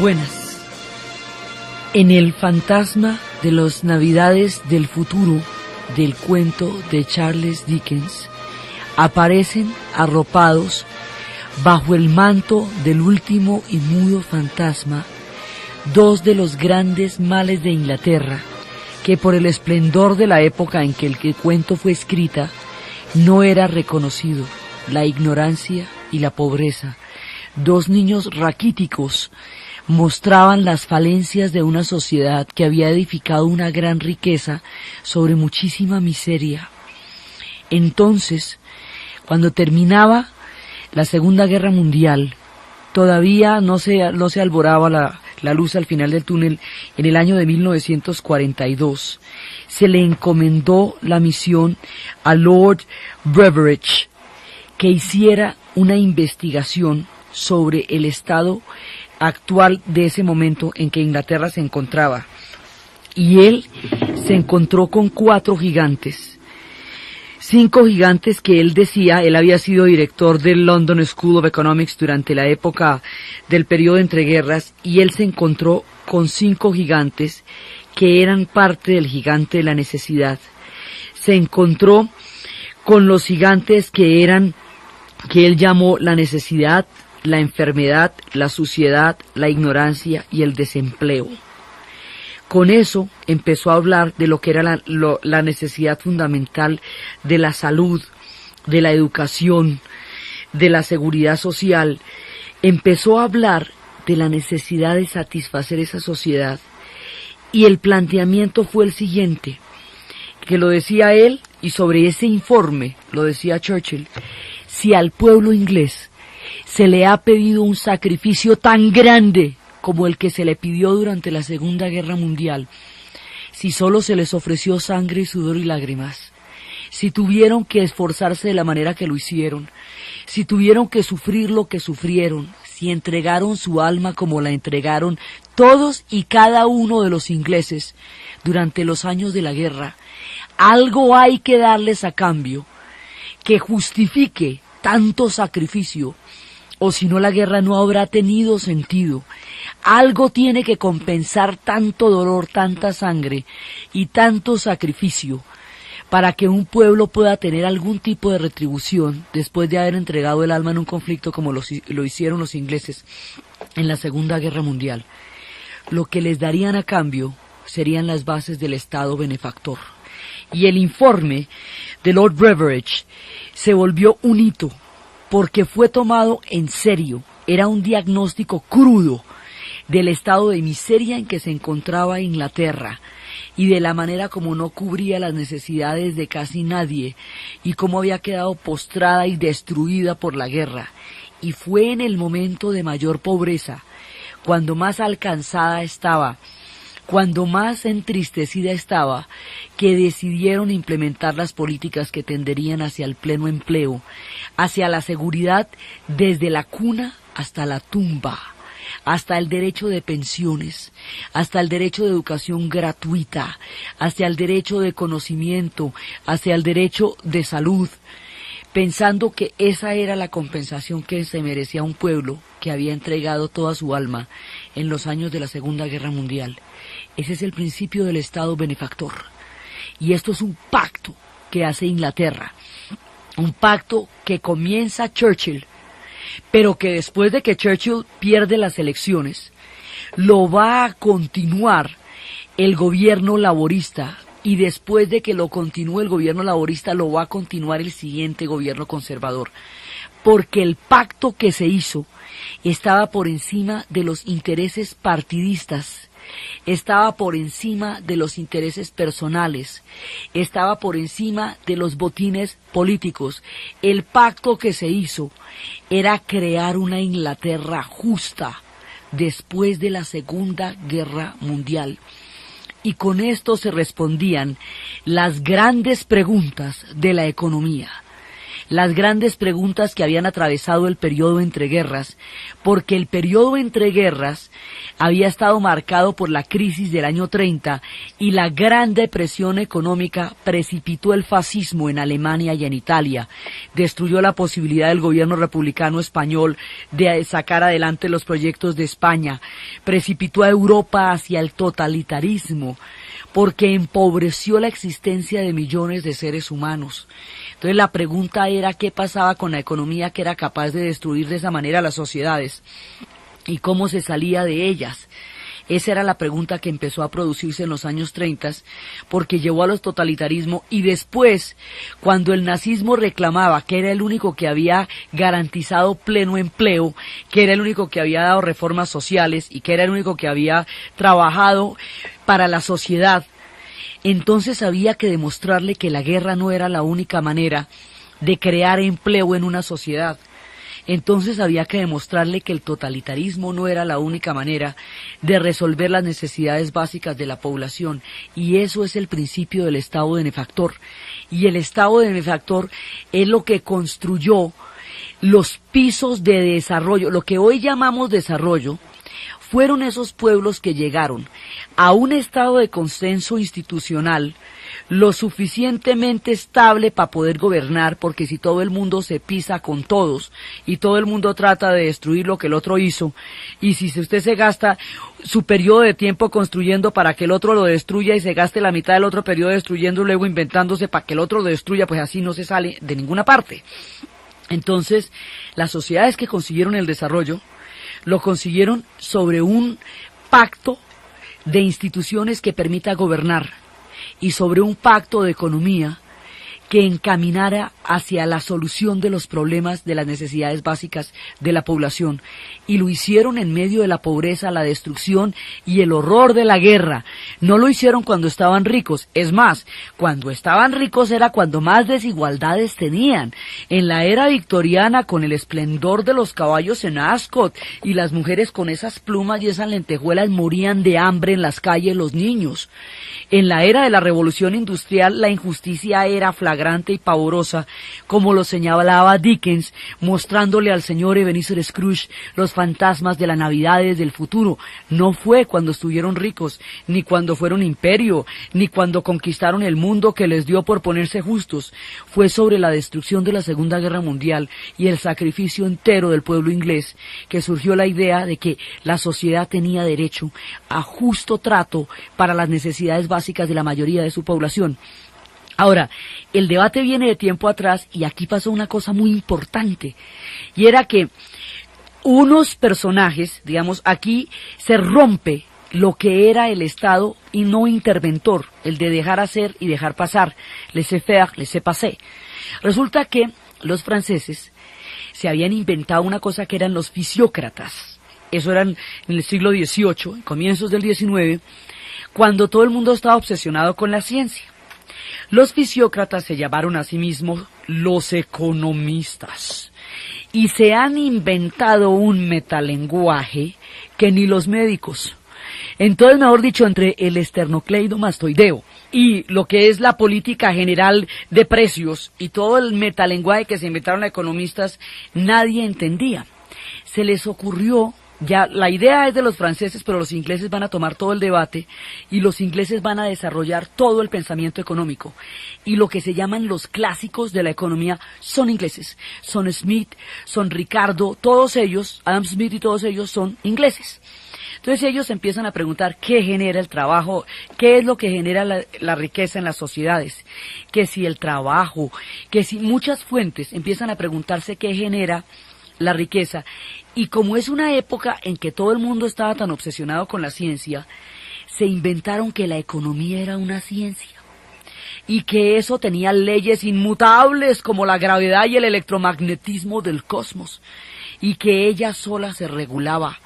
Buenas. En el fantasma de las Navidades del futuro del cuento de Charles Dickens aparecen arropados bajo el manto del último y mudo fantasma dos de los grandes males de Inglaterra que por el esplendor de la época en que el cuento fue escrita no era reconocido: la ignorancia y la pobreza. Dos niños raquíticos mostraban las falencias de una sociedad que había edificado una gran riqueza sobre muchísima miseria. Entonces, cuando terminaba la Segunda Guerra Mundial, todavía no se alboraba la luz al final del túnel. En el año de 1942 se le encomendó la misión a Lord Beveridge que hiciera una investigación sobre el estado actual de ese momento en que Inglaterra se encontraba. Y él se encontró con 4 gigantes. 5 gigantes que él decía. Él había sido director del London School of Economics durante la época del periodo entre guerras, y él se encontró con 5 gigantes que eran parte del gigante de la necesidad. Se encontró con los gigantes que él llamó la necesidad, la enfermedad, la suciedad, la ignorancia y el desempleo. Con eso empezó a hablar de lo que era la necesidad fundamental de la salud, de la educación, de la seguridad social. Empezó a hablar de la necesidad de satisfacer esa sociedad, y el planteamiento fue el siguiente, que lo decía él, y sobre ese informe lo decía Churchill: si al pueblo inglés se le ha pedido un sacrificio tan grande como el que se le pidió durante la Segunda Guerra Mundial, si solo se les ofreció sangre, sudor y lágrimas, si tuvieron que esforzarse de la manera que lo hicieron, si tuvieron que sufrir lo que sufrieron, si entregaron su alma como la entregaron todos y cada uno de los ingleses durante los años de la guerra, algo hay que darles a cambio que justifique tanto sacrificio, o si no la guerra no habrá tenido sentido. Algo tiene que compensar tanto dolor, tanta sangre y tanto sacrificio para que un pueblo pueda tener algún tipo de retribución después de haber entregado el alma en un conflicto como lo hicieron los ingleses en la Segunda Guerra Mundial. Lo que les darían a cambio serían las bases del Estado benefactor. Y el informe de Lord Beveridge se volvió un hito, porque fue tomado en serio. Era un diagnóstico crudo del estado de miseria en que se encontraba Inglaterra y de la manera como no cubría las necesidades de casi nadie y cómo había quedado postrada y destruida por la guerra. Y fue en el momento de mayor pobreza, cuando más alcanzada estaba, cuando más entristecida estaba, que decidieron implementar las políticas que tenderían hacia el pleno empleo, hacia la seguridad desde la cuna hasta la tumba, hasta el derecho de pensiones, hasta el derecho de educación gratuita, hacia el derecho de conocimiento, hacia el derecho de salud, pensando que esa era la compensación que se merecía un pueblo que había entregado toda su alma en los años de la Segunda Guerra Mundial. Ese es el principio del Estado benefactor. Y esto es un pacto que hace Inglaterra, un pacto que comienza Churchill, pero que después de que Churchill pierde las elecciones, lo va a continuar el gobierno laborista, y después de que lo continúe el gobierno laborista, lo va a continuar el siguiente gobierno conservador, porque el pacto que se hizo estaba por encima de los intereses partidistas, estaba por encima de los intereses personales, estaba por encima de los botines políticos. El pacto que se hizo era crear una Inglaterra justa después de la Segunda Guerra Mundial. Y con esto se respondían las grandes preguntas de la economía. las grandes preguntas que habían atravesado el periodo entre guerras, porque el periodo entre guerras había estado marcado por la crisis del año 30 y la gran depresión económica precipitó el fascismo en Alemania y en Italia, destruyó la posibilidad del gobierno republicano español de sacar adelante los proyectos de España, precipitó a Europa hacia el totalitarismo, porque empobreció la existencia de millones de seres humanos. Entonces la pregunta era qué pasaba con la economía que era capaz de destruir de esa manera las sociedades y cómo se salía de ellas. Esa era la pregunta que empezó a producirse en los años 30, porque llevó a los totalitarismos, y después, cuando el nazismo reclamaba que era el único que había garantizado pleno empleo, que era el único que había dado reformas sociales y que era el único que había trabajado para la sociedad, entonces había que demostrarle que la guerra no era la única manera de crear empleo en una sociedad. Entonces había que demostrarle que el totalitarismo no era la única manera de resolver las necesidades básicas de la población, y eso es el principio del Estado benefactor. Y el Estado benefactor es lo que construyó los pisos de desarrollo, lo que hoy llamamos desarrollo. Fueron esos pueblos que llegaron a un estado de consenso institucional lo suficientemente estable para poder gobernar, porque si todo el mundo se pisa con todos y todo el mundo trata de destruir lo que el otro hizo, y si usted se gasta su periodo de tiempo construyendo para que el otro lo destruya y se gaste la mitad del otro periodo destruyendo y luego inventándose para que el otro lo destruya, pues así no se sale de ninguna parte. Entonces, las sociedades que consiguieron el desarrollo lo consiguieron sobre un pacto de instituciones que permita gobernar y sobre un pacto de economía que encaminara hacia la solución de los problemas de las necesidades básicas de la población. Y lo hicieron en medio de la pobreza, la destrucción y el horror de la guerra. No lo hicieron cuando estaban ricos. Es más, cuando estaban ricos era cuando más desigualdades tenían. En la era victoriana, con el esplendor de los caballos en Ascot y las mujeres con esas plumas y esas lentejuelas, morían de hambre en las calles los niños. En la era de la revolución industrial, la injusticia era flagrante y pavorosa, como lo señalaba Dickens, mostrándole al señor Ebenezer Scrooge los fantasmas de las navidades del futuro. No fue cuando estuvieron ricos, ni cuando fueron imperio, ni cuando conquistaron el mundo que les dio por ponerse justos. Fue sobre la destrucción de la Segunda Guerra Mundial y el sacrificio entero del pueblo inglés que surgió la idea de que la sociedad tenía derecho a justo trato para las necesidades básicas de la mayoría de su población. Ahora, el debate viene de tiempo atrás y aquí pasó una cosa muy importante, y era que unos personajes, digamos, aquí se rompe lo que era el Estado y no interventor, el de dejar hacer y dejar pasar, laissez-faire, laissez-passer. Resulta que los franceses se habían inventado una cosa que eran los fisiócratas. Eso eran en el siglo XVIII, comienzos del XIX, cuando todo el mundo estaba obsesionado con la ciencia. Los fisiócratas se llamaron a sí mismos los economistas y se han inventado un metalenguaje que ni los médicos. Entonces, mejor dicho, entre el esternocleidomastoideo y lo que es la política general de precios y todo el metalenguaje que se inventaron los economistas, nadie entendía. Se les ocurrió, ya la idea es de los franceses, pero los ingleses van a tomar todo el debate y los ingleses van a desarrollar todo el pensamiento económico. Y lo que se llaman los clásicos de la economía son ingleses. Son Smith, son Ricardo, todos ellos, Adam Smith y todos ellos son ingleses. Entonces ellos empiezan a preguntar qué genera el trabajo, qué es lo que genera la riqueza en las sociedades, que si el trabajo, que si muchas fuentes empiezan a preguntarse qué genera la riqueza. Y como es una época en que todo el mundo estaba tan obsesionado con la ciencia, se inventaron que la economía era una ciencia y que eso tenía leyes inmutables como la gravedad y el electromagnetismo del cosmos y que ella sola se regulaba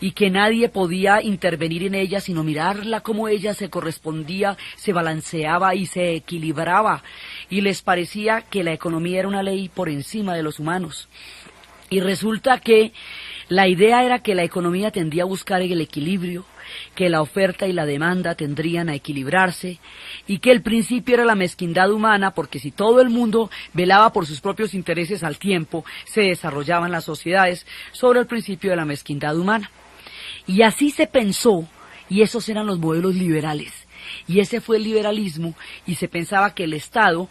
y que nadie podía intervenir en ella sino mirarla como ella se correspondía, se balanceaba y se equilibraba, y les parecía que la economía era una ley por encima de los humanos. Y resulta que La idea era que la economía tendría a buscar el equilibrio, que la oferta y la demanda tendrían a equilibrarse, y que el principio era la mezquindad humana, porque si todo el mundo velaba por sus propios intereses al tiempo, se desarrollaban las sociedades sobre el principio de la mezquindad humana. Y así se pensó, y esos eran los modelos liberales, y ese fue el liberalismo, y se pensaba que el Estado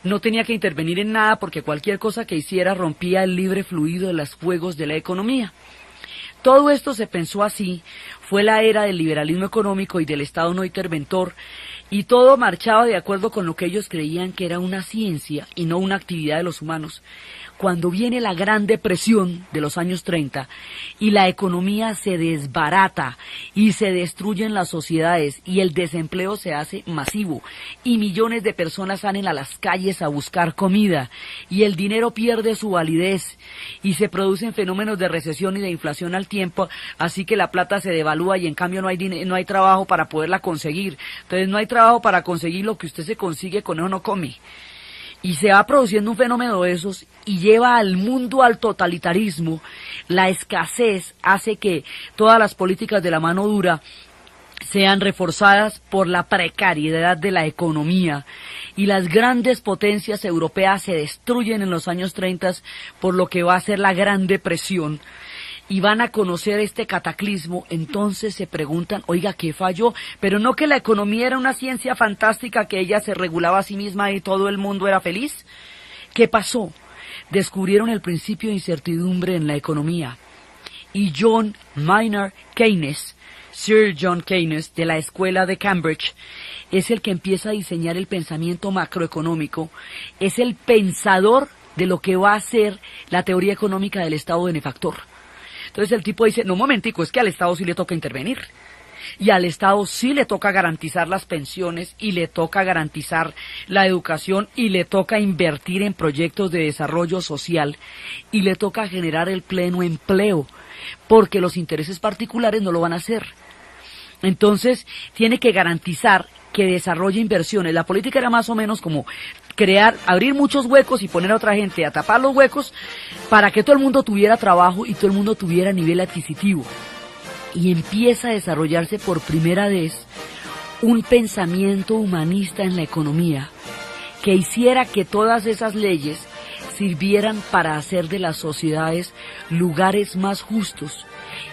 no tenía que intervenir en nada porque cualquier cosa que hiciera rompía el libre fluido de los juegos de la economía. Todo esto se pensó así, fue la era del liberalismo económico y del Estado no interventor, y todo marchaba de acuerdo con lo que ellos creían que era una ciencia y no una actividad de los humanos. Cuando viene la Gran Depresión de los años 30 y la economía se desbarata y se destruyen las sociedades y el desempleo se hace masivo y millones de personas salen a las calles a buscar comida y el dinero pierde su validez y se producen fenómenos de recesión y de inflación al tiempo, así que la plata se devalúa y en cambio no hay trabajo para poderla conseguir. Entonces no hay trabajo para conseguir lo que usted se consigue, con eso no come. Y se va produciendo un fenómeno de esos y lleva al mundo al totalitarismo. La escasez hace que todas las políticas de la mano dura sean reforzadas por la precariedad de la economía. Y las grandes potencias europeas se destruyen en los años 30 por lo que va a ser la Gran Depresión. Y van a conocer este cataclismo, entonces se preguntan, oiga, ¿qué falló? Pero no, que la economía era una ciencia fantástica, que ella se regulaba a sí misma y todo el mundo era feliz. ¿Qué pasó? Descubrieron el principio de incertidumbre en la economía. Y John Maynard Keynes, Sir John Keynes, de la escuela de Cambridge, es el que empieza a diseñar el pensamiento macroeconómico, es el pensador de lo que va a ser la teoría económica del Estado benefactor. Entonces el tipo dice, no, un momentico, es que al Estado sí le toca intervenir. Y al Estado sí le toca garantizar las pensiones, y le toca garantizar la educación, y le toca invertir en proyectos de desarrollo social, y le toca generar el pleno empleo, porque los intereses particulares no lo van a hacer. Entonces tiene que garantizar que desarrolle inversiones. La política era más o menos como abrir muchos huecos y poner a otra gente a tapar los huecos para que todo el mundo tuviera trabajo y todo el mundo tuviera nivel adquisitivo. Y empieza a desarrollarse por primera vez un pensamiento humanista en la economía que hiciera que todas esas leyes sirvieran para hacer de las sociedades lugares más justos.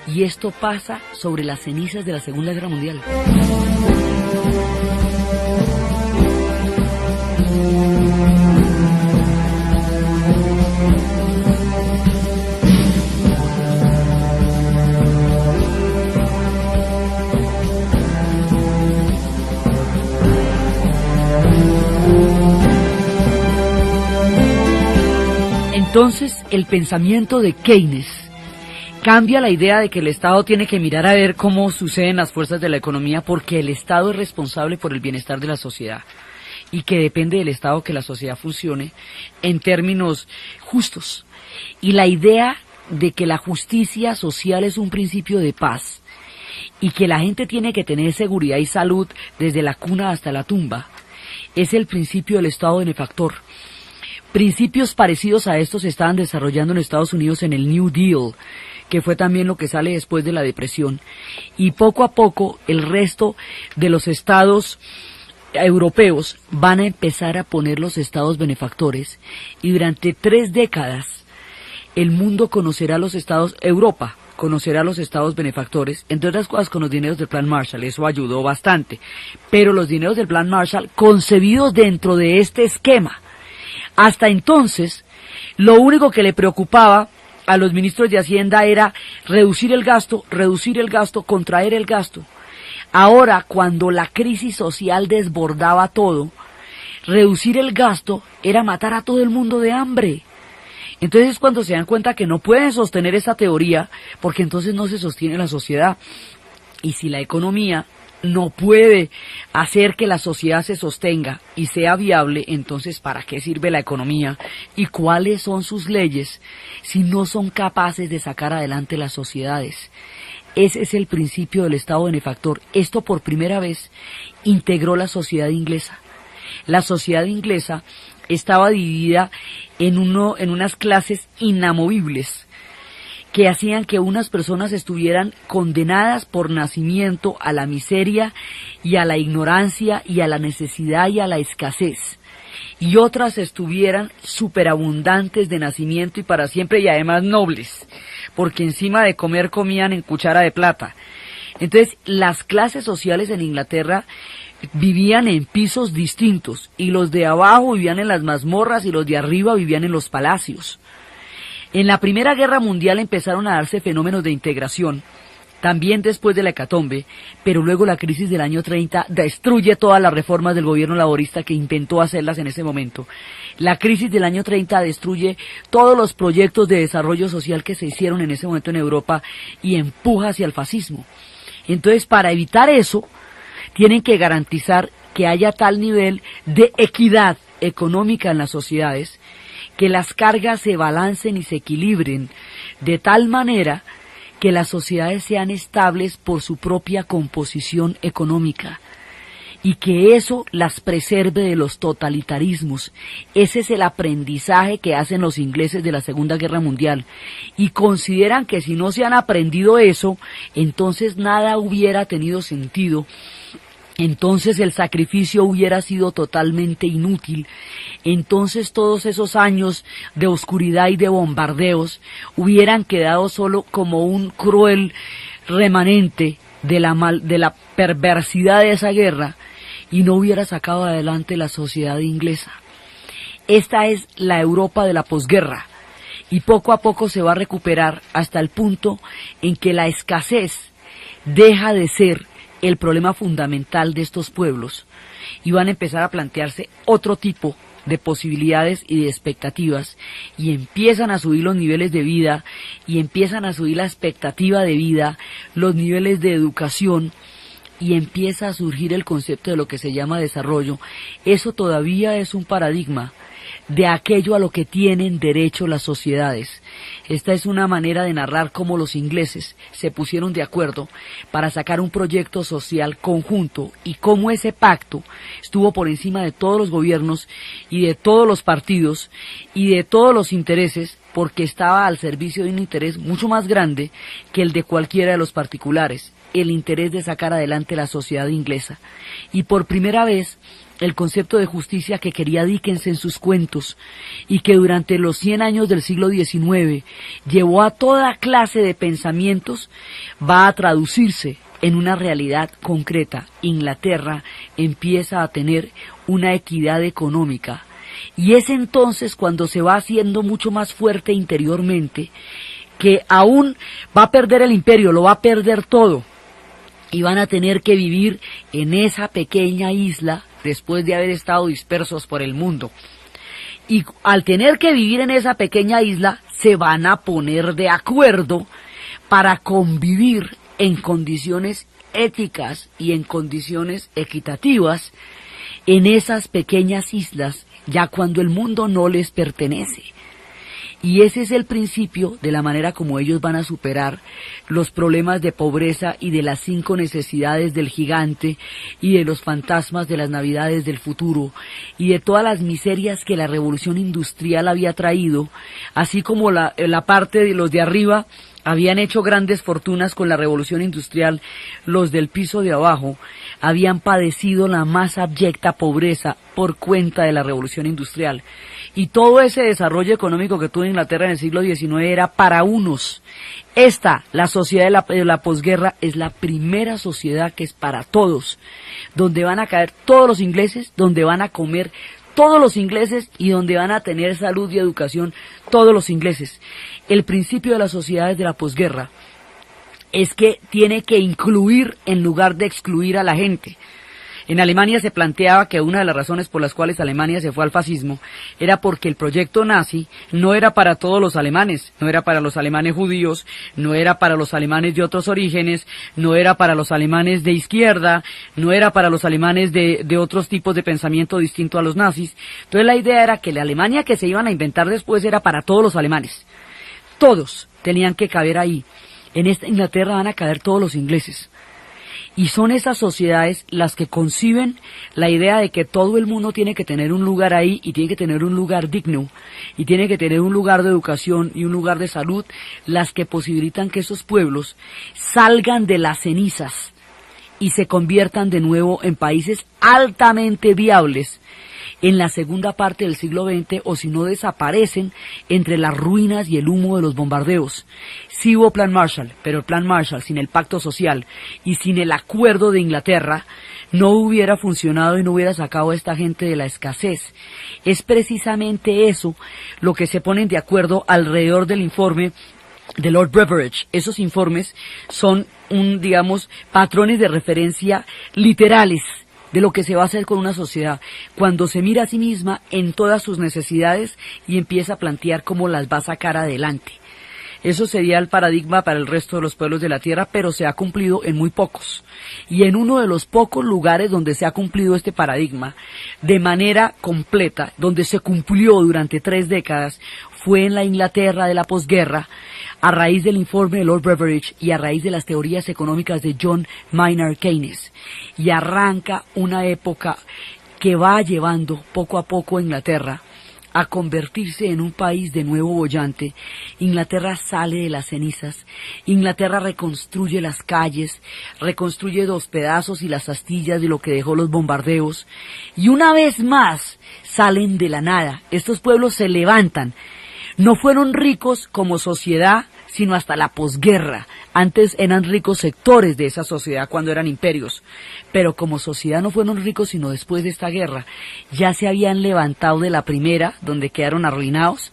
Y esto pasa sobre las cenizas de la Segunda Guerra Mundial. Entonces, el pensamiento de Keynes cambia la idea de que el Estado tiene que mirar a ver cómo suceden las fuerzas de la economía, porque el Estado es responsable por el bienestar de la sociedad y que depende del Estado que la sociedad funcione en términos justos. Y la idea de que la justicia social es un principio de paz y que la gente tiene que tener seguridad y salud desde la cuna hasta la tumba es el principio del Estado benefactor. Principios parecidos a estos se estaban desarrollando en Estados Unidos en el New Deal, que fue también lo que sale después de la depresión. Y poco a poco el resto de los estados europeos van a empezar a poner los estados benefactores, y durante 3 décadas el mundo conocerá los estados, Europa conocerá los estados benefactores, entre otras cosas con los dineros del Plan Marshall. Eso ayudó bastante, pero los dineros del Plan Marshall concebidos dentro de este esquema. Hasta entonces, lo único que le preocupaba a los ministros de Hacienda era reducir el gasto, contraer el gasto. Ahora, cuando la crisis social desbordaba todo, reducir el gasto era matar a todo el mundo de hambre. Entonces, cuando se dan cuenta que no pueden sostener esta teoría, porque entonces no se sostiene la sociedad. Y si la economía no puede hacer que la sociedad se sostenga y sea viable, entonces ¿para qué sirve la economía? ¿Y cuáles son sus leyes si no son capaces de sacar adelante las sociedades? Ese es el principio del Estado benefactor. Esto por primera vez integró la sociedad inglesa. La sociedad inglesa estaba dividida en unas clases inamovibles, que hacían que unas personas estuvieran condenadas por nacimiento a la miseria y a la ignorancia y a la necesidad y a la escasez, y otras estuvieran superabundantes de nacimiento y para siempre y además nobles, porque encima de comer comían en cuchara de plata. Entonces, las clases sociales en Inglaterra vivían en pisos distintos, y los de abajo vivían en las mazmorras y los de arriba vivían en los palacios. En la Primera Guerra Mundial empezaron a darse fenómenos de integración, también después de la hecatombe, pero luego la crisis del año 30 destruye todas las reformas del gobierno laborista que intentó hacerlas en ese momento. La crisis del año 30 destruye todos los proyectos de desarrollo social que se hicieron en ese momento en Europa y empuja hacia el fascismo. Entonces, para evitar eso, tienen que garantizar que haya tal nivel de equidad económica en las sociedades, que las cargas se balancen y se equilibren de tal manera que las sociedades sean estables por su propia composición económica y que eso las preserve de los totalitarismos. Ese es el aprendizaje que hacen los ingleses de la Segunda Guerra Mundial y consideran que si no se han aprendido eso, entonces nada hubiera tenido sentido. Entonces el sacrificio hubiera sido totalmente inútil, entonces todos esos años de oscuridad y de bombardeos hubieran quedado solo como un cruel remanente de la perversidad de esa guerra y no hubiera sacado adelante la sociedad inglesa. Esta es la Europa de la posguerra y poco a poco se va a recuperar hasta el punto en que la escasez deja de ser el problema fundamental de estos pueblos y van a empezar a plantearse otro tipo de posibilidades y de expectativas y empiezan a subir los niveles de vida y empiezan a subir la expectativa de vida, los niveles de educación y empieza a surgir el concepto de lo que se llama desarrollo. Eso todavía es un paradigma de aquello a lo que tienen derecho las sociedades. Esta es una manera de narrar cómo los ingleses se pusieron de acuerdo para sacar un proyecto social conjunto y cómo ese pacto estuvo por encima de todos los gobiernos y de todos los partidos y de todos los intereses, porque estaba al servicio de un interés mucho más grande que el de cualquiera de los particulares, el interés de sacar adelante la sociedad inglesa. Y por primera vez el concepto de justicia que quería Dickens en sus cuentos y que durante los 100 años del siglo XIX llevó a toda clase de pensamientos, va a traducirse en una realidad concreta. Inglaterra empieza a tener una equidad económica y es entonces cuando se va haciendo mucho más fuerte interiormente, que aún va a perder el imperio, lo va a perder todo y van a tener que vivir en esa pequeña isla después de haber estado dispersos por el mundo. Y al tener que vivir en esa pequeña isla, se van a poner de acuerdo para convivir en condiciones éticas y en condiciones equitativas en esas pequeñas islas, ya cuando el mundo no les pertenece. Y ese es el principio de la manera como ellos van a superar los problemas de pobreza y de las 5 necesidades del gigante y de los fantasmas de las navidades del futuro y de todas las miserias que la revolución industrial había traído, así como la parte de los de arriba habían hecho grandes fortunas con la revolución industrial, los del piso de abajo habían padecido la más abyecta pobreza por cuenta de la revolución industrial. Y todo ese desarrollo económico que tuvo Inglaterra en el siglo XIX era para unos. La sociedad de la posguerra, es la primera sociedad que es para todos, donde van a caer todos los ingleses, donde van a comer todos los ingleses y donde van a tener salud y educación todos los ingleses. El principio de las sociedades de la posguerra es que tiene que incluir en lugar de excluir a la gente. En Alemania se planteaba que una de las razones por las cuales Alemania se fue al fascismo era porque el proyecto nazi no era para todos los alemanes, no era para los alemanes judíos, no era para los alemanes de otros orígenes, no era para los alemanes de izquierda, no era para los alemanes de otros tipos de pensamiento distinto a los nazis. Entonces la idea era que la Alemania que se iban a inventar después era para todos los alemanes. Todos tenían que caber ahí. En esta Inglaterra van a caber todos los ingleses. Y son esas sociedades las que conciben la idea de que todo el mundo tiene que tener un lugar ahí y tiene que tener un lugar digno y tiene que tener un lugar de educación y un lugar de salud, las que posibilitan que esos pueblos salgan de las cenizas y se conviertan de nuevo en países altamente viables en la segunda parte del siglo XX, o si no desaparecen entre las ruinas y el humo de los bombardeos. Sí hubo Plan Marshall, pero el Plan Marshall sin el pacto social y sin el acuerdo de Inglaterra no hubiera funcionado y no hubiera sacado a esta gente de la escasez. Es precisamente eso lo que se ponen de acuerdo alrededor del informe de Lord Beveridge. Esos informes son patrones de referencia literales de lo que se va a hacer con una sociedad cuando se mira a sí misma en todas sus necesidades y empieza a plantear cómo las va a sacar adelante. Eso sería el paradigma para el resto de los pueblos de la Tierra, pero se ha cumplido en muy pocos. Y en uno de los pocos lugares donde se ha cumplido este paradigma de manera completa, donde se cumplió durante 3 décadas, fue en la Inglaterra de la posguerra, a raíz del informe de Lord Beveridge y a raíz de las teorías económicas de John Maynard Keynes. Y arranca una época que va llevando poco a poco a Inglaterra a convertirse en un país de nuevo boyante. Inglaterra sale de las cenizas, Inglaterra reconstruye las calles, reconstruye los pedazos y las astillas de lo que dejó los bombardeos, y una vez más salen de la nada. Estos pueblos se levantan. No fueron ricos como sociedad, sino hasta la posguerra. Antes eran ricos sectores de esa sociedad cuando eran imperios, pero como sociedad no fueron ricos sino después de esta guerra. Ya se habían levantado de la primera, donde quedaron arruinados.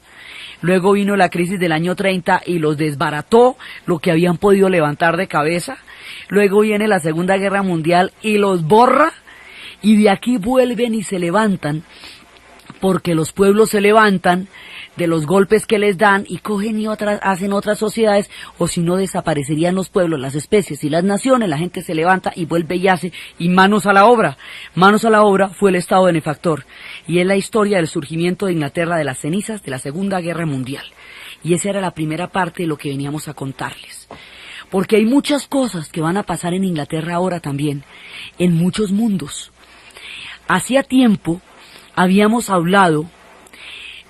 Luego vino la crisis del año 30 y los desbarató lo que habían podido levantar de cabeza. Luego viene la Segunda Guerra Mundial y los borra, y de aquí vuelven y se levantan, porque los pueblos se levantan de los golpes que les dan y cogen y hacen otras sociedades, o si no desaparecerían los pueblos, las especies y las naciones. La gente se levanta y vuelve y hace, y manos a la obra. Manos a la obra fue el Estado benefactor, y es la historia del surgimiento de Inglaterra de las cenizas de la Segunda Guerra Mundial. Y esa era la primera parte de lo que veníamos a contarles. Porque hay muchas cosas que van a pasar en Inglaterra ahora también, en muchos mundos. Hacía tiempo habíamos hablado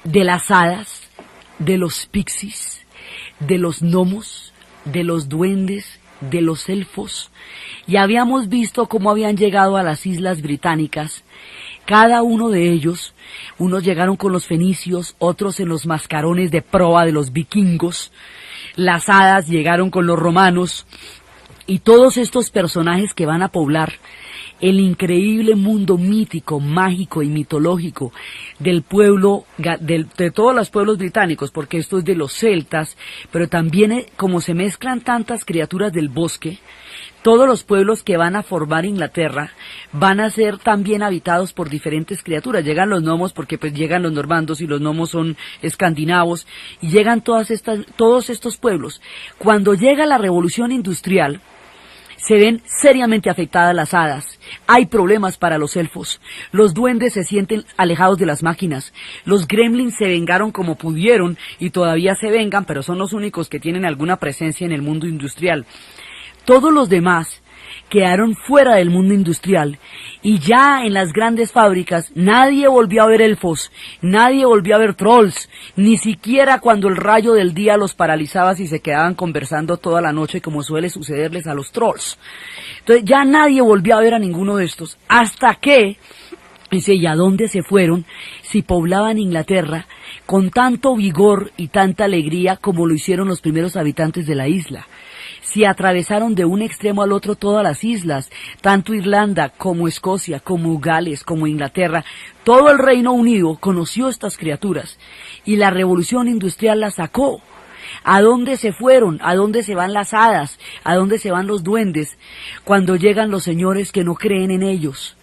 de las hadas, de los pixies, de los gnomos, de los duendes, de los elfos, y habíamos visto cómo habían llegado a las islas británicas. Cada uno de ellos, unos llegaron con los fenicios, otros en los mascarones de proa de los vikingos, las hadas llegaron con los romanos, y todos estos personajes que van a poblar el increíble mundo mítico, mágico y mitológico del pueblo, de todos los pueblos británicos, porque esto es de los celtas, pero también como se mezclan tantas criaturas del bosque, todos los pueblos que van a formar Inglaterra van a ser también habitados por diferentes criaturas. Llegan los gnomos porque pues llegan los normandos y los gnomos son escandinavos, y llegan todos estos pueblos. Cuando llega la revolución industrial, se ven seriamente afectadas las hadas, hay problemas para los elfos, los duendes se sienten alejados de las máquinas, los gremlins se vengaron como pudieron y todavía se vengan, pero son los únicos que tienen alguna presencia en el mundo industrial. Todos los demás quedaron fuera del mundo industrial, y ya en las grandes fábricas nadie volvió a ver elfos, nadie volvió a ver trolls, ni siquiera cuando el rayo del día los paralizaba y se quedaban conversando toda la noche como suele sucederles a los trolls. Entonces ya nadie volvió a ver a ninguno de estos, hasta que, dice, ¿y a dónde se fueron si poblaban Inglaterra con tanto vigor y tanta alegría como lo hicieron los primeros habitantes de la isla? Si atravesaron de un extremo al otro todas las islas, tanto Irlanda como Escocia, como Gales, como Inglaterra, todo el Reino Unido conoció estas criaturas, y la revolución industrial las sacó. ¿A dónde se fueron? ¿A dónde se van las hadas? ¿A dónde se van los duendes cuando llegan los señores que no creen en ellos?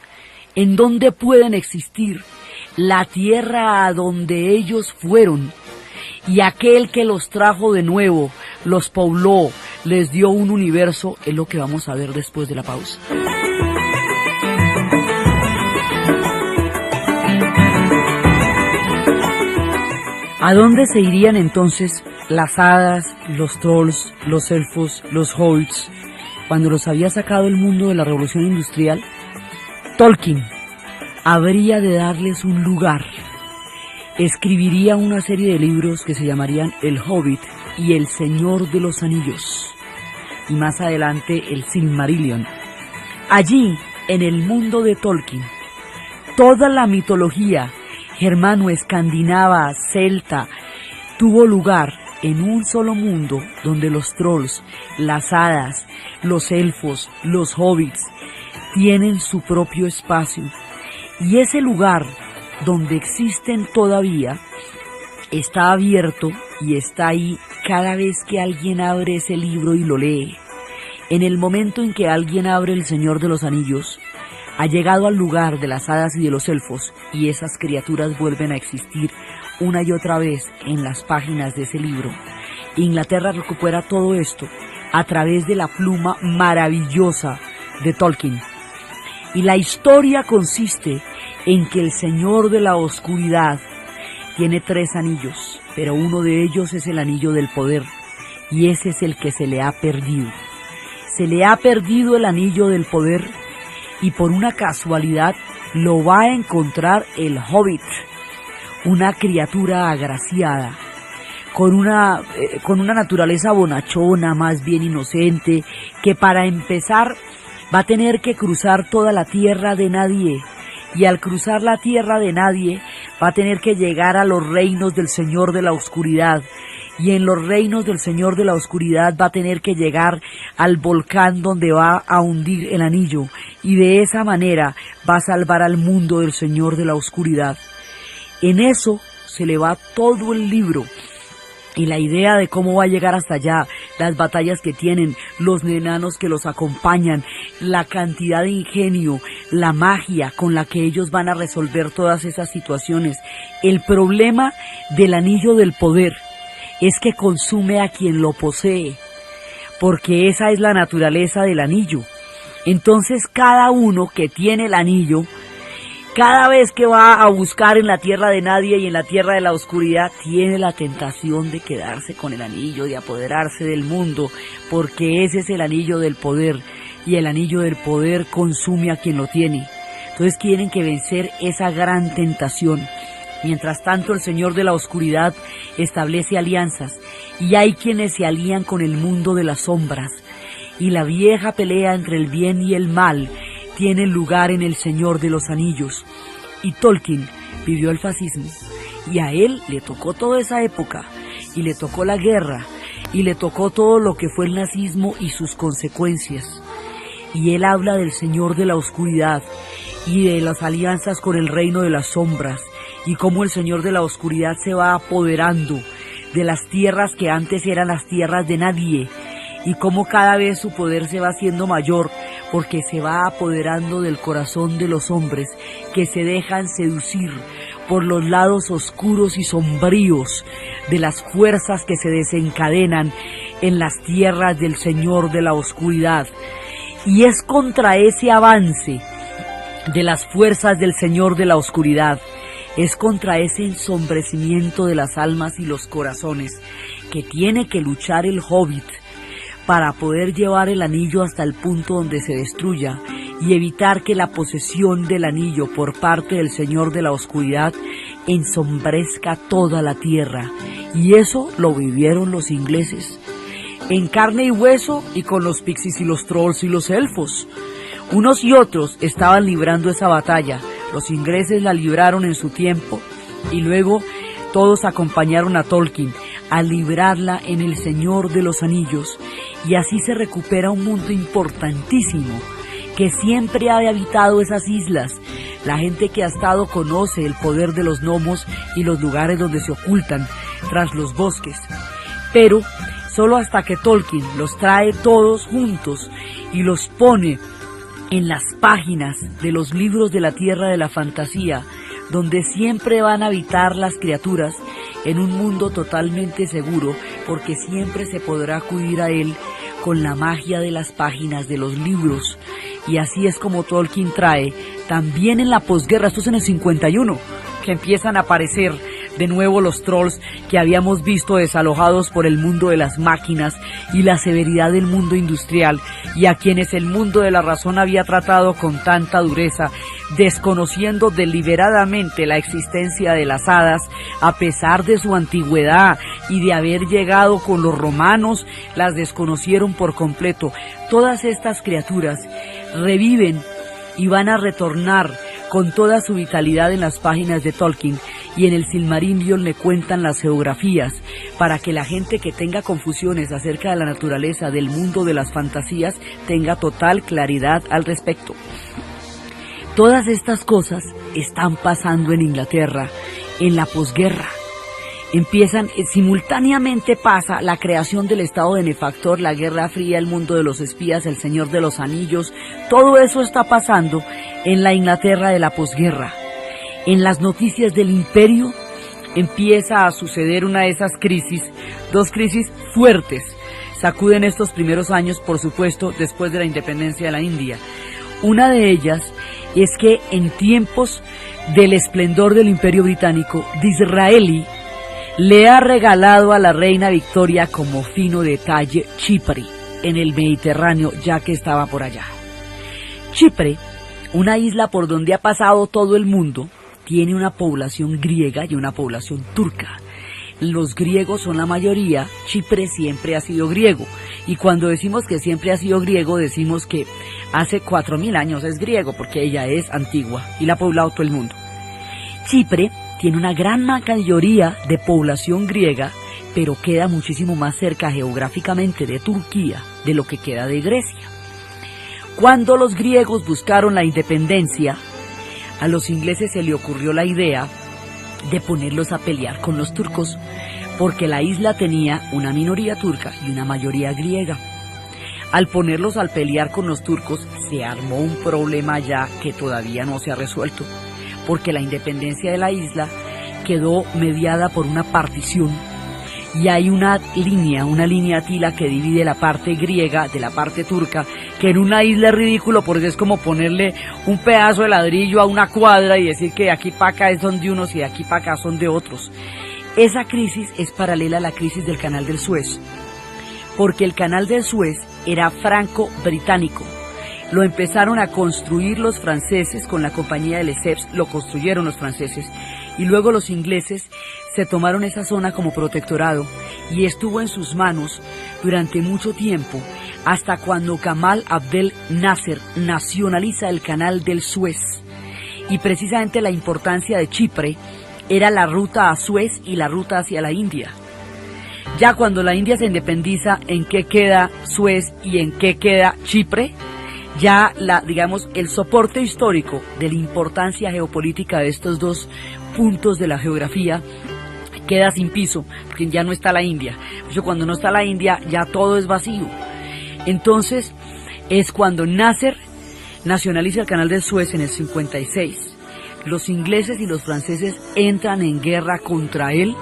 ¿En dónde pueden existir? La tierra a donde ellos fueron, y aquel que los trajo de nuevo, los pobló, les dio un universo, es lo que vamos a ver después de la pausa. ¿A dónde se irían entonces las hadas, los trolls, los elfos, los hobbits, cuando los había sacado el mundo de la revolución industrial, Tolkien habría de darles un lugar. Escribiría una serie de libros que se llamarían El Hobbit y El Señor de los Anillos, y más adelante El Silmarillion. Allí, en el mundo de Tolkien, toda la mitología germano-escandinava, celta, tuvo lugar en un solo mundo donde los trolls, las hadas, los elfos, los hobbits tienen su propio espacio. Y ese lugar donde existen todavía está abierto y está ahí cada vez que alguien abre ese libro y lo lee. En el momento en que alguien abre El Señor de los Anillos, ha llegado al lugar de las hadas y de los elfos, y esas criaturas vuelven a existir una y otra vez en las páginas de ese libro. Inglaterra recupera todo esto a través de la pluma maravillosa de Tolkien. Y la historia consiste en que el Señor de la Oscuridad tiene 3 anillos, pero uno de ellos es el anillo del poder, y ese es el que se le ha perdido. Se le ha perdido el anillo del poder, y por una casualidad lo va a encontrar el Hobbit, una criatura agraciada, con una naturaleza bonachona, más bien inocente, que para empezar va a tener que cruzar toda la tierra de nadie, y al cruzar la tierra de nadie va a tener que llegar a los reinos del Señor de la Oscuridad, y en los reinos del Señor de la Oscuridad va a tener que llegar al volcán donde va a hundir el anillo, y de esa manera va a salvar al mundo del Señor de la Oscuridad. En eso se le va todo el libro, y la idea de cómo va a llegar hasta allá, las batallas que tienen, los enanos que los acompañan, la cantidad de ingenio, la magia con la que ellos van a resolver todas esas situaciones. El problema del anillo del poder es que consume a quien lo posee, porque esa es la naturaleza del anillo. Entonces cada uno que tiene el anillo, cada vez que va a buscar en la tierra de nadie y en la tierra de la oscuridad, tiene la tentación de quedarse con el anillo, de apoderarse del mundo, porque ese es el anillo del poder, y el anillo del poder consume a quien lo tiene. Entonces tienen que vencer esa gran tentación. Mientras tanto, el Señor de la Oscuridad establece alianzas, y hay quienes se alían con el mundo de las sombras, y la vieja pelea entre el bien y el mal tiene lugar en El Señor de los Anillos. Y Tolkien vivió el fascismo, y a él le tocó toda esa época, y le tocó la guerra, y le tocó todo lo que fue el nazismo y sus consecuencias. Y él habla del Señor de la Oscuridad, y de las alianzas con el reino de las sombras, y cómo el Señor de la Oscuridad se va apoderando de las tierras que antes eran las tierras de nadie, y cómo cada vez su poder se va haciendo mayor, porque se va apoderando del corazón de los hombres que se dejan seducir por los lados oscuros y sombríos de las fuerzas que se desencadenan en las tierras del Señor de la Oscuridad. Y es contra ese avance de las fuerzas del Señor de la Oscuridad, es contra ese ensombrecimiento de las almas y los corazones que tiene que luchar el Hobbit para poder llevar el anillo hasta el punto donde se destruya y evitar que la posesión del anillo por parte del Señor de la Oscuridad ensombrezca toda la tierra. Y eso lo vivieron los ingleses, en carne y hueso, y con los pixies y los trolls y los elfos. Unos y otros estaban librando esa batalla. Los ingleses la libraron en su tiempo, y luego todos acompañaron a Tolkien a librarla en El Señor de los Anillos, y así se recupera un mundo importantísimo que siempre ha habitado esas islas. La gente que ha estado conoce el poder de los gnomos y los lugares donde se ocultan tras los bosques, pero solo hasta que Tolkien los trae todos juntos y los pone en las páginas de los libros de la tierra de la fantasía, donde siempre van a habitar las criaturas en un mundo totalmente seguro, porque siempre se podrá acudir a él con la magia de las páginas de los libros. Y así es como Tolkien trae, también en la posguerra, esto es en el 51, que empiezan a aparecer de nuevo los trolls que habíamos visto desalojados por el mundo de las máquinas y la severidad del mundo industrial, y a quienes el mundo de la razón había tratado con tanta dureza, desconociendo deliberadamente la existencia de las hadas, a pesar de su antigüedad y de haber llegado con los romanos, las desconocieron por completo. Todas estas criaturas reviven y van a retornar con toda su vitalidad en las páginas de Tolkien, y en el Silmarillion le cuentan las geografías para que la gente que tenga confusiones acerca de la naturaleza del mundo de las fantasías tenga total claridad al respecto. Todas estas cosas están pasando en Inglaterra en la posguerra. Simultáneamente pasa la creación del Estado benefactor, la Guerra Fría, el mundo de los espías, el Señor de los Anillos. Todo eso está pasando en la Inglaterra de la posguerra. En las noticias del Imperio empieza a suceder una de esas crisis, dos crisis fuertes. Sacuden estos primeros años, por supuesto, después de la independencia de la India. Una de ellas es que en tiempos del esplendor del Imperio Británico, Disraeli le ha regalado a la reina Victoria como fino detalle Chipre, en el Mediterráneo, ya que estaba por allá. Chipre, una isla por donde ha pasado todo el mundo, tiene una población griega y una población turca. Los griegos son la mayoría, Chipre siempre ha sido griego, y cuando decimos que siempre ha sido griego, decimos que hace 4000 años es griego, porque ella es antigua y la ha poblado todo el mundo. Chipre tiene una gran mayoría de población griega, pero queda muchísimo más cerca geográficamente de Turquía de lo que queda de Grecia. Cuando los griegos buscaron la independencia, a los ingleses se le ocurrió la idea de ponerlos a pelear con los turcos, porque la isla tenía una minoría turca y una mayoría griega. Al ponerlos a pelear con los turcos, se armó un problema ya que todavía no se ha resuelto, porque la independencia de la isla quedó mediada por una partición, y hay una línea tila que divide la parte griega de la parte turca, que en una isla es ridículo porque es como ponerle un pedazo de ladrillo a una cuadra y decir que de aquí para acá son de unos y de aquí para acá son de otros. Esa crisis es paralela a la crisis del Canal del Suez, porque el Canal del Suez era franco-británico. Lo empezaron a construir los franceses con la compañía de Lesseps, lo construyeron los franceses, y luego los ingleses se tomaron esa zona como protectorado, y estuvo en sus manos durante mucho tiempo, hasta cuando Gamal Abdel Nasser nacionaliza el Canal del Suez. Y precisamente la importancia de Chipre era la ruta a Suez y la ruta hacia la India. Ya cuando la India se independiza, ¿en qué queda Suez y en qué queda Chipre? Ya el soporte histórico de la importancia geopolítica de estos dos puntos de la geografía queda sin piso, porque ya no está la India. Por eso cuando no está la India, ya todo es vacío. Entonces, es cuando Nasser nacionaliza el Canal del Suez en el 56. Los ingleses y los franceses entran en guerra contra él.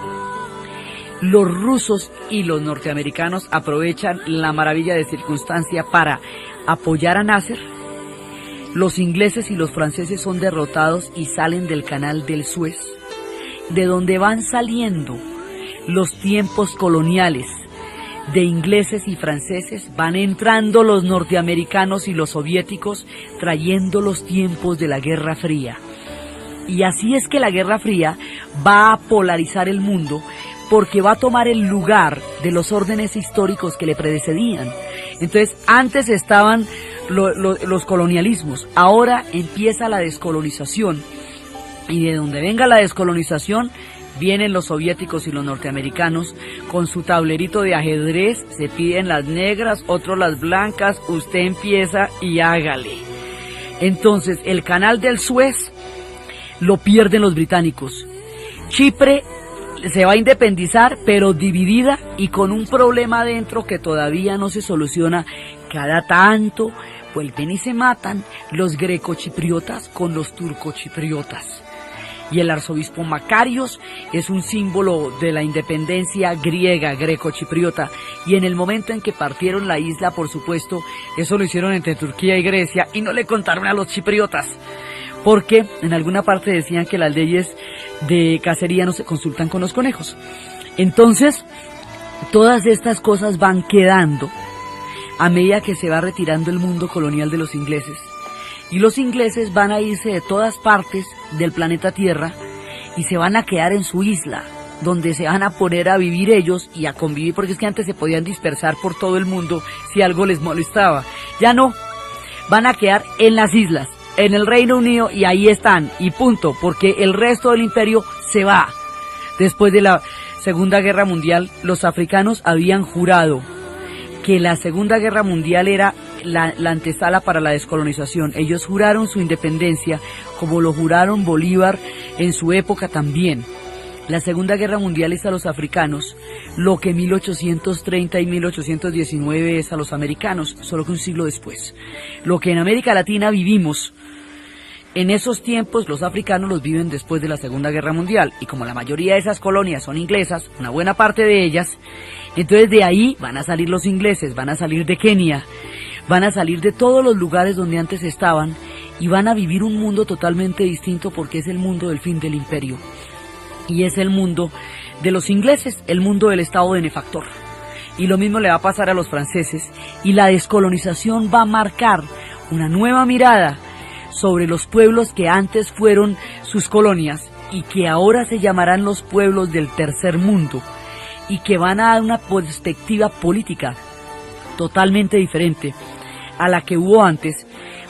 Los rusos y los norteamericanos aprovechan la maravilla de circunstancia para apoyar a Nasser. Los ingleses y los franceses son derrotados y salen del Canal del Suez, de donde van saliendo los tiempos coloniales de ingleses y franceses, van entrando los norteamericanos y los soviéticos, trayendo los tiempos de la Guerra Fría. Y así es que la Guerra Fría va a polarizar el mundo, porque va a tomar el lugar de los órdenes históricos que le precedían. Entonces, antes estaban los colonialismos, ahora empieza la descolonización, y de donde venga la descolonización, vienen los soviéticos y los norteamericanos con su tablerito de ajedrez, se piden las negras, otros las blancas, usted empieza y hágale. Entonces, el Canal del Suez lo pierden los británicos. Chipre se va a independizar, pero dividida y con un problema adentro que todavía no se soluciona. Cada tanto vuelven y se matan los grecochipriotas con los turcochipriotas. Y el arzobispo Macarios es un símbolo de la independencia griega, grecochipriota. Y en el momento en que partieron la isla, por supuesto, eso lo hicieron entre Turquía y Grecia y no le contaron a los chipriotas, porque en alguna parte decían que las leyes de cacería no se consultan con los conejos. Entonces, todas estas cosas van quedando a medida que se va retirando el mundo colonial de los ingleses. Y los ingleses van a irse de todas partes del planeta Tierra y se van a quedar en su isla, donde se van a poner a vivir ellos y a convivir, porque es que antes se podían dispersar por todo el mundo si algo les molestaba. Ya no, van a quedar en las islas, en el Reino Unido, y ahí están, y punto, porque el resto del imperio se va. Después de la Segunda Guerra Mundial, los africanos habían jurado que la Segunda Guerra Mundial era la antesala para la descolonización. Ellos juraron su independencia, como lo juraron Bolívar en su época también. La Segunda Guerra Mundial es a los africanos lo que 1830 y 1819 es a los americanos, solo que un siglo después. Lo que en América Latina vivimos en esos tiempos, los africanos los viven después de la Segunda Guerra Mundial. Y como la mayoría de esas colonias son inglesas, una buena parte de ellas, entonces de ahí van a salir los ingleses, van a salir de Kenia, van a salir de todos los lugares donde antes estaban y van a vivir un mundo totalmente distinto, porque es el mundo del fin del imperio. Y es el mundo de los ingleses, el mundo del estado benefactor. Y lo mismo le va a pasar a los franceses, y la descolonización va a marcar una nueva mirada sobre los pueblos que antes fueron sus colonias y que ahora se llamarán los pueblos del tercer mundo, y que van a dar una perspectiva política totalmente diferente a la que hubo antes,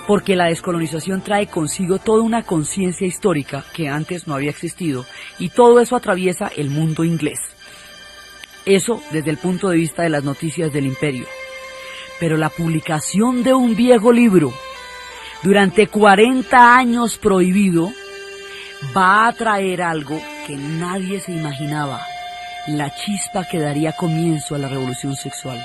porque la descolonización trae consigo toda una conciencia histórica que antes no había existido, y todo eso atraviesa el mundo inglés. Eso desde el punto de vista de las noticias del imperio. Pero la publicación de un viejo libro, durante 40 años prohibido, va a traer algo que nadie se imaginaba: la chispa que daría comienzo a la revolución sexual.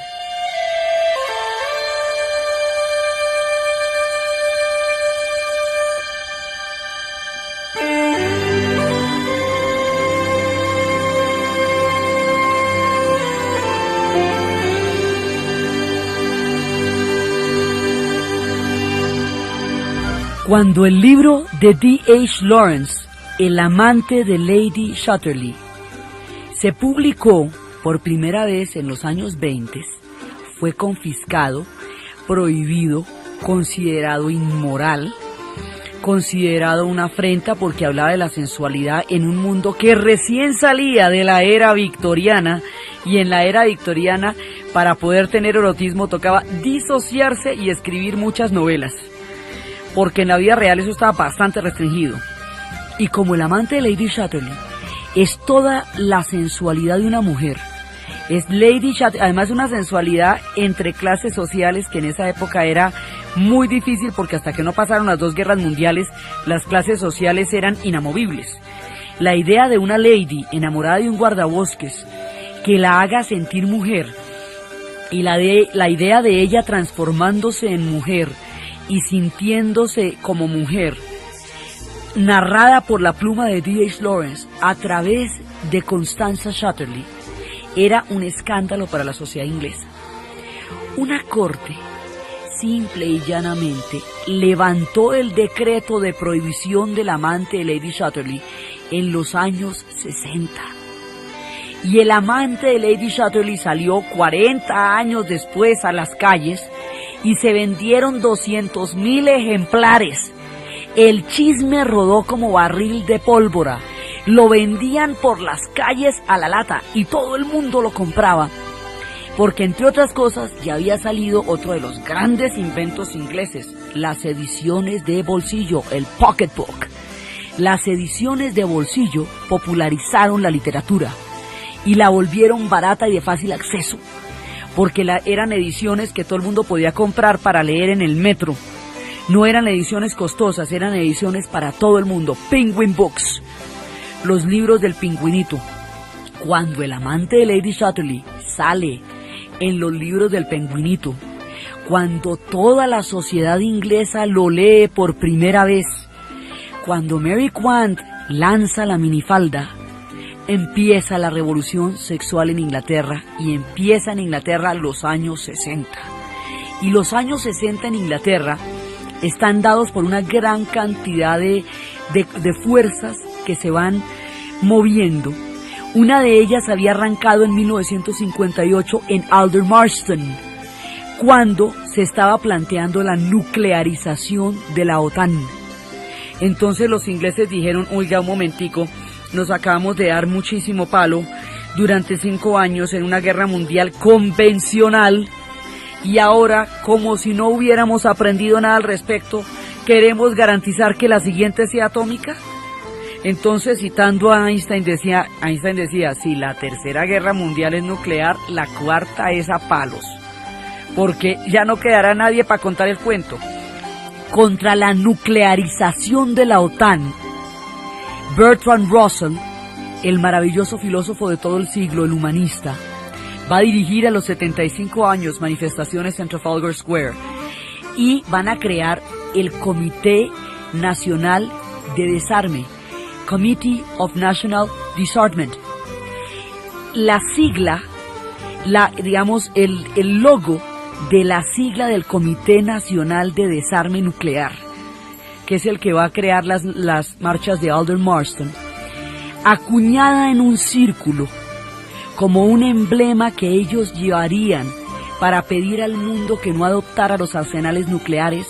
Cuando el libro de D.H. Lawrence, El amante de Lady Chatterley, se publicó por primera vez en los años 20, fue confiscado, prohibido, considerado inmoral, considerado una afrenta, porque hablaba de la sensualidad en un mundo que recién salía de la era victoriana, y en la era victoriana, para poder tener erotismo tocaba disociarse y escribir muchas novelas, porque en la vida real eso estaba bastante restringido. Y como El amante de Lady Chatterley es toda la sensualidad de una mujer, es Lady Chatterley, además una sensualidad entre clases sociales que en esa época era muy difícil, porque hasta que no pasaron las 2 guerras mundiales, las clases sociales eran inamovibles. La idea de una lady enamorada de un guardabosques que la haga sentir mujer, y la idea de ella transformándose en mujer y sintiéndose como mujer, narrada por la pluma de D.H. Lawrence a través de Constanza Chatterley, era un escándalo para la sociedad inglesa. Una corte, simple y llanamente, levantó el decreto de prohibición del amante de Lady Chatterley en los años 60. Y el amante de Lady Chatterley salió 40 años después a las calles, y se vendieron 200,000 ejemplares. El chisme rodó como barril de pólvora. Lo vendían por las calles a la lata y todo el mundo lo compraba, porque entre otras cosas ya había salido otro de los grandes inventos ingleses: las ediciones de bolsillo, el pocketbook. Las ediciones de bolsillo popularizaron la literatura y la volvieron barata y de fácil acceso, porque eran ediciones que todo el mundo podía comprar para leer en el metro. No eran ediciones costosas, eran ediciones para todo el mundo. Penguin Books, los libros del pingüinito. Cuando El amante de Lady Chatterley sale en los libros del pingüinito, cuando toda la sociedad inglesa lo lee por primera vez, cuando Mary Quant lanza la minifalda, empieza la revolución sexual en Inglaterra, y empieza en Inglaterra los años 60. Y los años 60 en Inglaterra están dados por una gran cantidad de fuerzas que se van moviendo. Una de ellas había arrancado en 1958 en Aldermaston, cuando se estaba planteando la nuclearización de la OTAN. Entonces los ingleses dijeron, oiga, un momentico, nos acabamos de dar muchísimo palo durante 5 años en una guerra mundial convencional, y ahora, como si no hubiéramos aprendido nada al respecto, ¿queremos garantizar que la siguiente sea atómica? Entonces, citando a Einstein decía, si la tercera guerra mundial es nuclear, la cuarta es a palos, porque ya no quedará nadie para contar el cuento. Contra la nuclearización de la OTAN, Bertrand Russell, el maravilloso filósofo de todo el siglo, el humanista, va a dirigir a los 75 años manifestaciones en Trafalgar Square, y van a crear el Comité Nacional de Desarme, Committee of National Disarmament. La sigla, el logo de la sigla del Comité Nacional de Desarme Nuclear, que es el que va a crear las marchas de Aldermaston, acuñada en un círculo como un emblema que ellos llevarían para pedir al mundo que no adoptara los arsenales nucleares,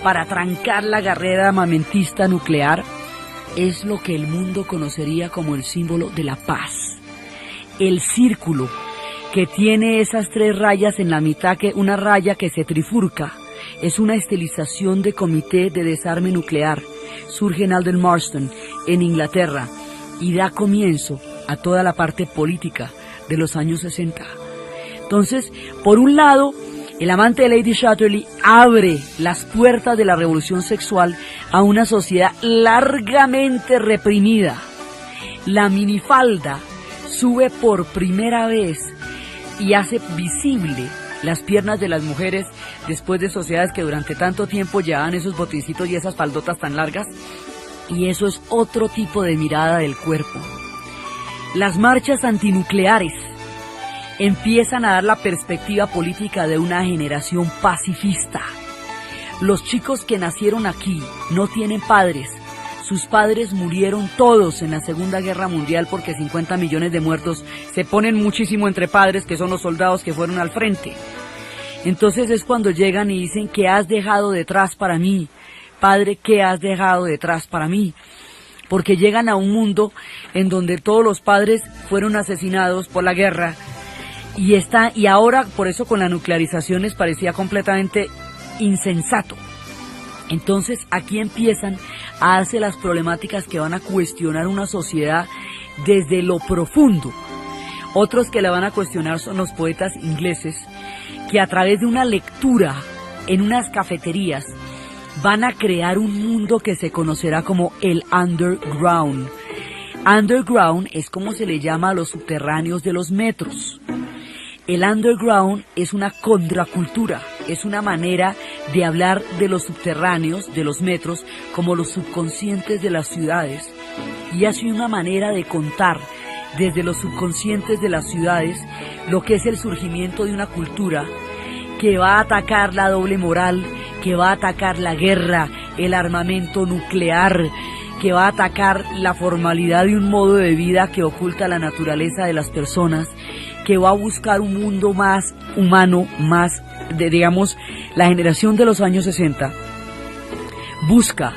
para trancar la carrera armamentista nuclear, es lo que el mundo conocería como el símbolo de la paz. El círculo que tiene esas 3 rayas en la mitad, que una raya que se trifurca, es una estilización de Comité de Desarme Nuclear. Surge en Aldermaston, en Inglaterra, y da comienzo a toda la parte política de los años 60. Entonces, por un lado, el amante de Lady Chatterley abre las puertas de la revolución sexual a una sociedad largamente reprimida. La minifalda sube por primera vez y hace visible las piernas de las mujeres después de sociedades que durante tanto tiempo llevaban esos botincitos y esas faldotas tan largas, y eso es otro tipo de mirada del cuerpo. Las marchas antinucleares empiezan a dar la perspectiva política de una generación pacifista. Los chicos que nacieron aquí no tienen padres. Sus padres murieron todos en la Segunda Guerra Mundial, porque 50 millones de muertos se ponen muchísimo entre padres, que son los soldados que fueron al frente. Entonces es cuando llegan y dicen, ¿qué has dejado detrás para mí? Padre, ¿qué has dejado detrás para mí? Porque llegan a un mundo en donde todos los padres fueron asesinados por la guerra, y ahora, por eso con la nuclearización les parecía completamente insensato. Entonces aquí empiezan a darse las problemáticas que van a cuestionar una sociedad desde lo profundo. Otros que la van a cuestionar son los poetas ingleses, que a través de una lectura en unas cafeterías van a crear un mundo que se conocerá como el underground. Underground es como se le llama a los subterráneos de los metros. El underground es una contracultura, es una manera de hablar de los subterráneos, de los metros, como los subconscientes de las ciudades, y es una manera de contar desde los subconscientes de las ciudades lo que es el surgimiento de una cultura que va a atacar la doble moral, que va a atacar la guerra, el armamento nuclear, que va a atacar la formalidad de un modo de vida que oculta la naturaleza de las personas, que va a buscar un mundo más humano, más la generación de los años 60 busca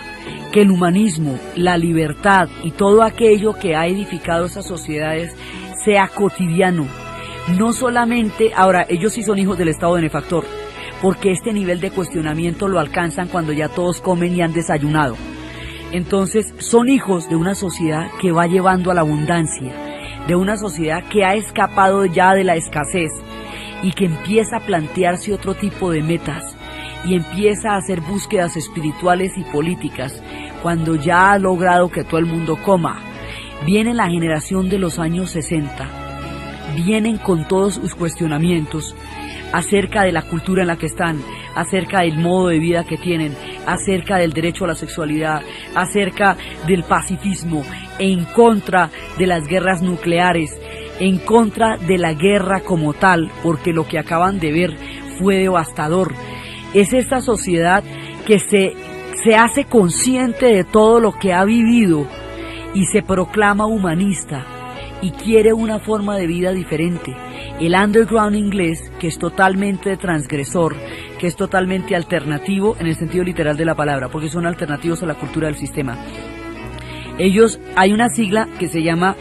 que el humanismo, la libertad y todo aquello que ha edificado esas sociedades sea cotidiano. No solamente, ahora ellos sí son hijos del Estado benefactor, porque este nivel de cuestionamiento lo alcanzan cuando ya todos comen y han desayunado. Entonces son hijos de una sociedad que va llevando a la abundancia, de una sociedad que ha escapado ya de la escasez y que empieza a plantearse otro tipo de metas y empieza a hacer búsquedas espirituales y políticas cuando ya ha logrado que todo el mundo coma. Viene la generación de los años 60, vienen con todos sus cuestionamientos acerca de la cultura en la que están, acerca del modo de vida que tienen, acerca del derecho a la sexualidad, acerca del pacifismo, en contra de las guerras nucleares, en contra de la guerra como tal, porque lo que acaban de ver fue devastador. Es esta sociedad que se hace consciente de todo lo que ha vivido y se proclama humanista y quiere una forma de vida diferente. El underground inglés, que es totalmente transgresor, que es totalmente alternativo en el sentido literal de la palabra, porque son alternativos a la cultura del sistema. Ellos, hay una sigla que se llama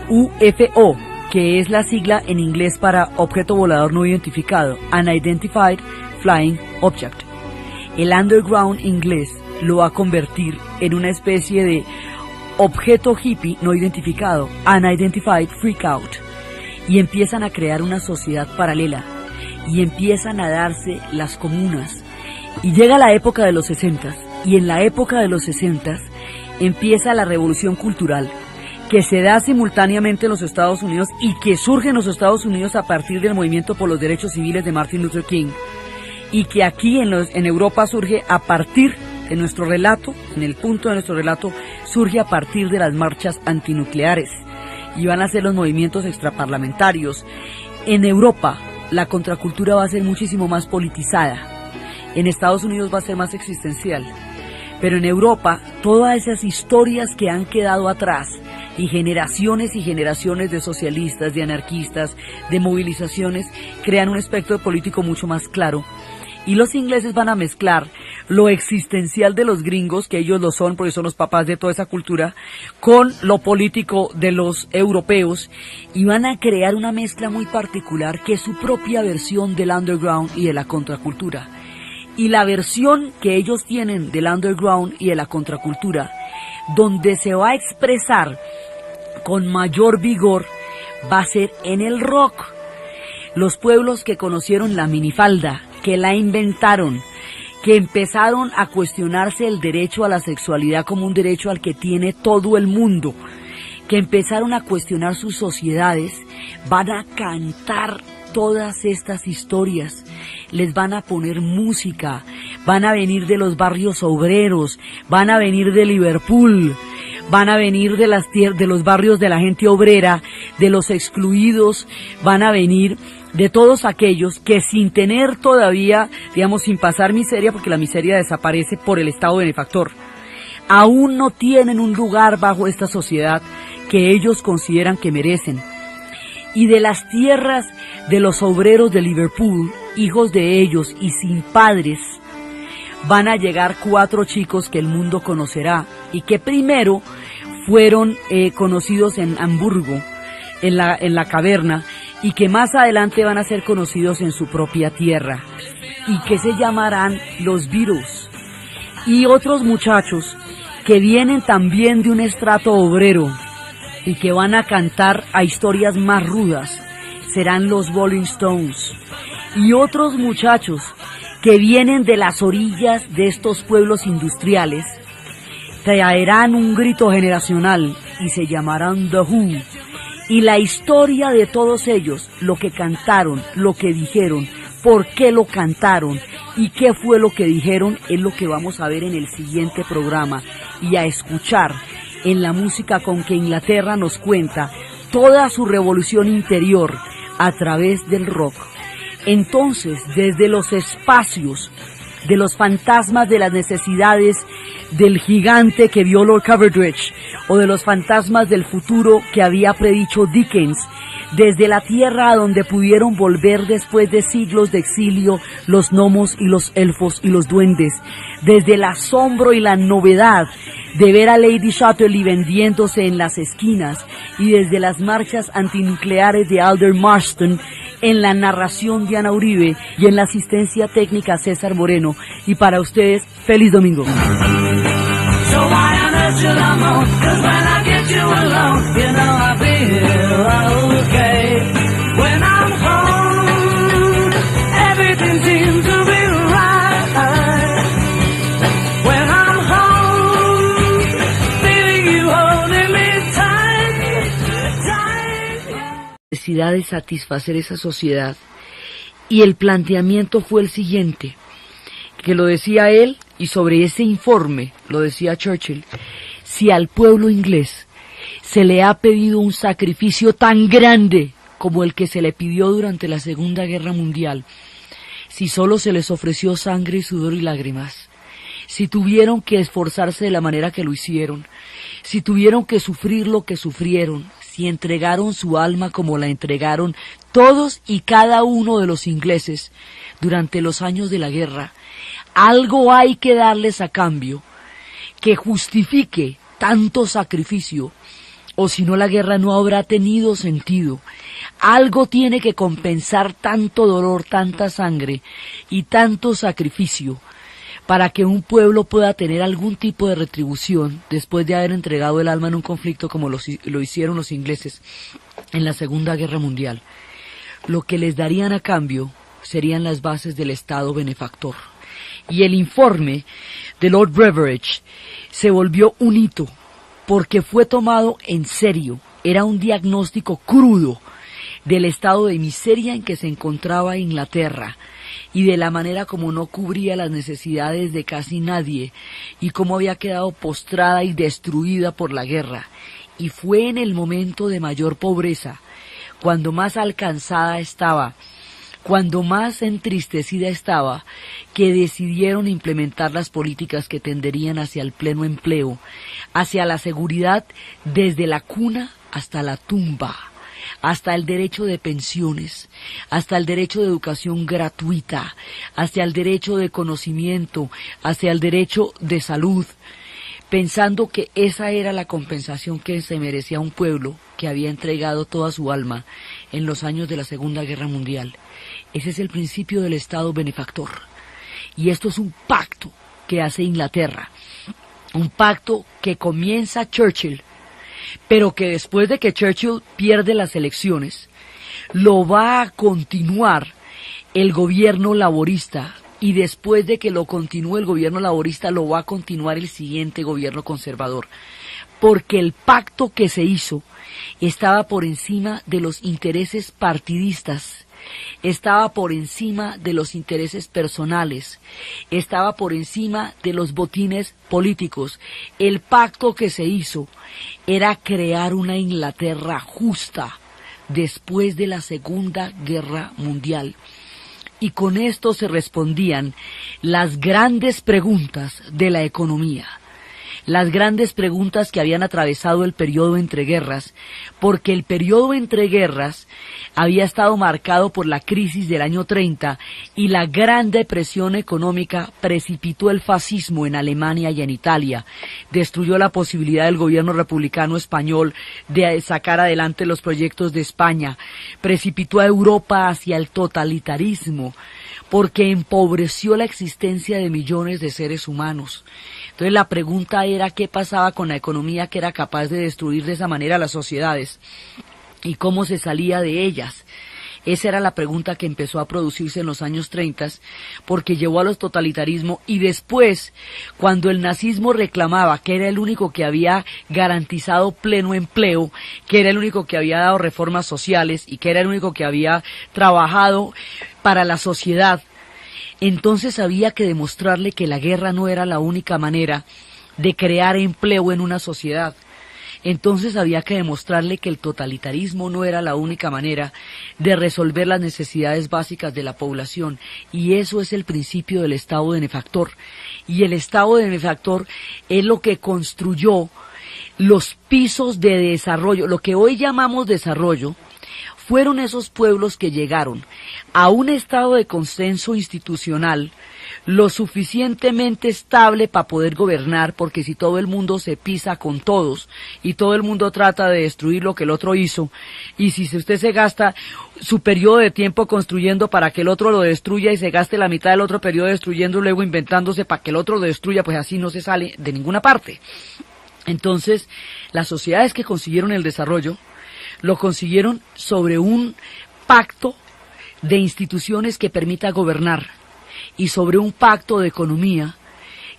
UFO, que es la sigla en inglés para objeto volador no identificado, Unidentified Flying Object. El underground inglés lo va a convertir en una especie de objeto hippie no identificado, Unidentified Freakout, y empiezan a crear una sociedad paralela, y empiezan a darse las comunas, y llega la época de los 60, y en la época de los 60 empieza la revolución cultural, que se da simultáneamente en los Estados Unidos y que surge en los Estados Unidos a partir del movimiento por los derechos civiles de Martin Luther King, y que aquí en Europa surge a partir de nuestro relato, en el punto de nuestro relato, surge a partir de las marchas antinucleares, y van a ser los movimientos extraparlamentarios. En Europa la contracultura va a ser muchísimo más politizada, en Estados Unidos va a ser más existencial, pero en Europa todas esas historias que han quedado atrás, y generaciones de socialistas, de anarquistas, de movilizaciones, crean un espectro político mucho más claro. Y los ingleses van a mezclar lo existencial de los gringos, que ellos lo son porque son los papás de toda esa cultura, con lo político de los europeos, y van a crear una mezcla muy particular que es su propia versión del underground y de la contracultura. Y la versión que ellos tienen del underground y de la contracultura, donde se va a expresar con mayor vigor, va a ser en el rock. Los pueblos que conocieron la minifalda, que la inventaron, que empezaron a cuestionarse el derecho a la sexualidad como un derecho al que tiene todo el mundo, que empezaron a cuestionar sus sociedades, van a cantar todas estas historias, les van a poner música, van a venir de los barrios obreros, van a venir de Liverpool, van a venir de los barrios de la gente obrera, de los excluidos, van a venir de todos aquellos que sin tener todavía, digamos, sin pasar miseria, porque la miseria desaparece por el Estado benefactor, aún no tienen un lugar bajo esta sociedad que ellos consideran que merecen. Y de las tierras de los obreros de Liverpool, hijos de ellos y sin padres, van a llegar 4 chicos que el mundo conocerá y que primero fueron conocidos en Hamburgo, en la caverna, y que más adelante van a ser conocidos en su propia tierra, y que se llamarán los Beatles. Y otros muchachos que vienen también de un estrato obrero y que van a cantar a historias más rudas serán los Rolling Stones. Y otros muchachos que vienen de las orillas de estos pueblos industriales traerán un grito generacional y se llamarán The Who. Y la historia de todos ellos, lo que cantaron, lo que dijeron, por qué lo cantaron y qué fue lo que dijeron, es lo que vamos a ver en el siguiente programa y a escuchar en la música con que Inglaterra nos cuenta toda su revolución interior a través del rock. Entonces, desde los espacios de los fantasmas de las necesidades del gigante que vio Lord Cavendish, o de los fantasmas del futuro que había predicho Dickens, desde la tierra a donde pudieron volver después de siglos de exilio los gnomos y los elfos y los duendes, desde el asombro y la novedad de ver a Lady Chatterley vendiéndose en las esquinas, y desde las marchas antinucleares de Alder Marston, en la narración de Ana Uribe y en la asistencia técnica César Moreno. Y para ustedes, feliz domingo. Necesidad de satisfacer esa sociedad, y el planteamiento fue el siguiente, que lo decía él, y sobre ese informe lo decía Churchill: si al pueblo inglés se le ha pedido un sacrificio tan grande como el que se le pidió durante la Segunda Guerra Mundial, si solo se les ofreció sangre, sudor y lágrimas, si tuvieron que esforzarse de la manera que lo hicieron, si tuvieron que sufrir lo que sufrieron, si entregaron su alma como la entregaron todos y cada uno de los ingleses durante los años de la guerra, algo hay que darles a cambio que justifique tanto sacrificio, o si no la guerra no habrá tenido sentido. Algo tiene que compensar tanto dolor, tanta sangre y tanto sacrificio para que un pueblo pueda tener algún tipo de retribución después de haber entregado el alma en un conflicto como lo hicieron los ingleses en la Segunda Guerra Mundial. Lo que les darían a cambio serían las bases del Estado benefactor. Y el informe de Lord Beveridge se volvió un hito porque fue tomado en serio. Era un diagnóstico crudo del estado de miseria en que se encontraba Inglaterra y de la manera como no cubría las necesidades de casi nadie y cómo había quedado postrada y destruida por la guerra. Y fue en el momento de mayor pobreza, cuando más alcanzada estaba, cuando más entristecida estaba, que decidieron implementar las políticas que tenderían hacia el pleno empleo, hacia la seguridad desde la cuna hasta la tumba, hasta el derecho de pensiones, hasta el derecho de educación gratuita, hacia el derecho de conocimiento, hacia el derecho de salud, pensando que esa era la compensación que se merecía un pueblo que había entregado toda su alma en los años de la Segunda Guerra Mundial. Ese es el principio del Estado benefactor. Y esto es un pacto que hace Inglaterra, un pacto que comienza Churchill, pero que después de que Churchill pierde las elecciones, lo va a continuar el gobierno laborista, y después de que lo continúe el gobierno laborista, lo va a continuar el siguiente gobierno conservador, porque el pacto que se hizo estaba por encima de los intereses partidistas, estaba por encima de los intereses personales, estaba por encima de los botines políticos. El pacto que se hizo era crear una Inglaterra justa después de la Segunda Guerra Mundial. Y con esto se respondían las grandes preguntas de la economía, las grandes preguntas que habían atravesado el periodo entre guerras, porque el periodo entre guerras había estado marcado por la crisis del año 30 y la gran depresión económica precipitó el fascismo en Alemania y en Italia, destruyó la posibilidad del gobierno republicano español de sacar adelante los proyectos de España, precipitó a Europa hacia el totalitarismo, porque empobreció la existencia de millones de seres humanos. Entonces la pregunta era qué pasaba con la economía que era capaz de destruir de esa manera las sociedades y cómo se salía de ellas. Esa era la pregunta que empezó a producirse en los años 30, porque llevó a los totalitarismos, y después, cuando el nazismo reclamaba que era el único que había garantizado pleno empleo, que era el único que había dado reformas sociales y que era el único que había trabajado para la sociedad, entonces había que demostrarle que la guerra no era la única manera de crear empleo en una sociedad. Entonces había que demostrarle que el totalitarismo no era la única manera de resolver las necesidades básicas de la población, y eso es el principio del Estado benefactor. Y el Estado benefactor es lo que construyó los pisos de desarrollo, lo que hoy llamamos desarrollo. Fueron esos pueblos que llegaron a un estado de consenso institucional lo suficientemente estable para poder gobernar, porque si todo el mundo se pisa con todos y todo el mundo trata de destruir lo que el otro hizo, y si usted se gasta su periodo de tiempo construyendo para que el otro lo destruya y se gaste la mitad del otro periodo destruyendo, luego inventándose para que el otro lo destruya, pues así no se sale de ninguna parte. Entonces, las sociedades que consiguieron el desarrollo lo consiguieron sobre un pacto de instituciones que permita gobernar y sobre un pacto de economía